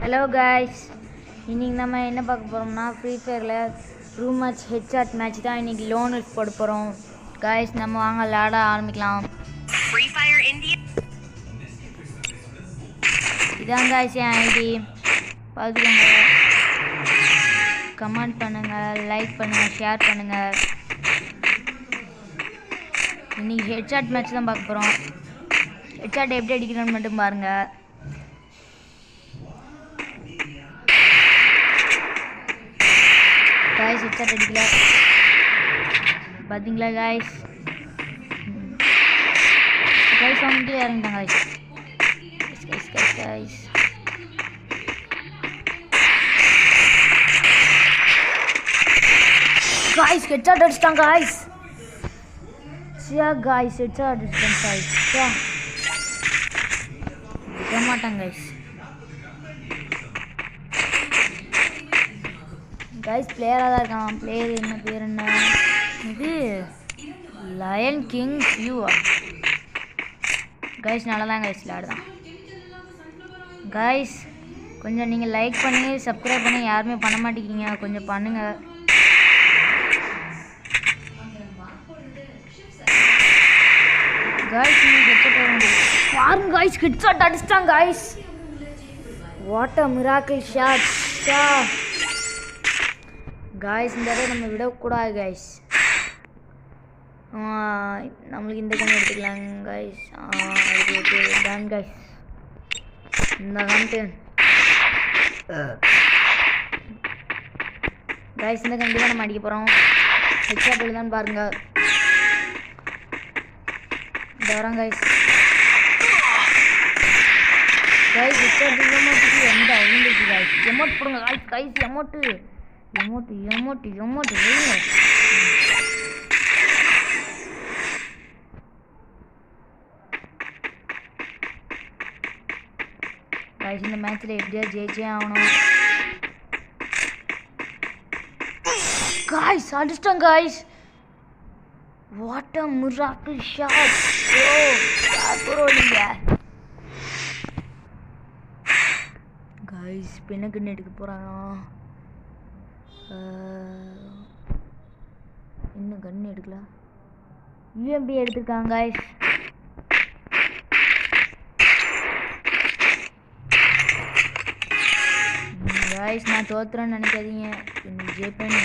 Hello guys, இன்னைக்கு நம்ம என்ன பார்க்க போறோம்னா ஃப்ரீ ஃபயர்ல ரூம் மேட்ச் ஹெட்ஷாட் மேட்ச் தான் இன்னைக்கு லோன் போட போறோம். गाइस நம்ம வாங்க விளையாட ஆரம்பிக்கலாம். ஃப்ரீ ஃபயர் இந்தியா இதான் गाइस என் ஐடி பாத்துக்கோங்க. கமெண்ட் பண்ணுங்க, லைக் பண்ணுங்க, ஷேர் பண்ணுங்க. இன்னைக்கு ஹெட்ஷாட் மேட்ச் தான் பார்க்க போறோம். ஹெட்ஷாட் எப்படி அடிக்கணும்னு மட்டும் பாருங்க. गाइस हेडशॉट अडिकला பாத்தீங்களா गाइस गाइस வந்து இறங்கிட்டாங்க गाइस गाइस हेडशॉट அடிச்சாங்க गाइस சியா गाइस हेडशॉट அடிச்சாங்க गाइस சியா விடமாட்டாங்க गाइस गाइस प्लेयर आदा இருக்கான் प्लेयर என்ன பேர் என்ன இது லயன் கிங் ஃபியூவா गाइस நல்லா தான் गाइस விளையாடுதான் गाइस கொஞ்சம் நீங்க லைக் பண்ணுங்க சப்ஸ்கிரைப் பண்ணி யாருமே பண்ண மாட்டீங்க கொஞ்சம் பண்ணுங்க गाइस நீங்க ஹெட்ஷாட் பாருங்க गाइस ஹெட்ஷாட் அடிச்சாங்க guys what a miracle shot guys இந்த தடவை நம்ம விட கூடாது गाइस நமக்கு இந்த கன் எடுத்துக்கலாம் गाइस ஓகே டன் गाइस இந்த கன் गाइस இந்த கன் தான் நம்ம அடிக்க போறோம் ஹெட்ஷாட் தான் பாருங்க இந்த வரோம் गाइस ஹெட்ஷாட் எமோட் எந்த அவுந்துச்சு गाइस எமோட் போடுங்க गाइस எமோட் வெயிங்க गाइस இந்த மேட்ச்ல எப்படியா ஜெயிச்சே ஆகணும் गाइस அடிச்சிட்டோம் guys what a miracle shot bro பரோலிங்க गाइस பின்னக்கு எடுக்க போறாங்க இன்னும் கன் எடுக்கல யூஎம்பி எடுத்துருக்காங்க गाइस நான் தோத்துறேன்னு நினைக்காதீங்க இன்னைக்கு ஜெயிப்பேன்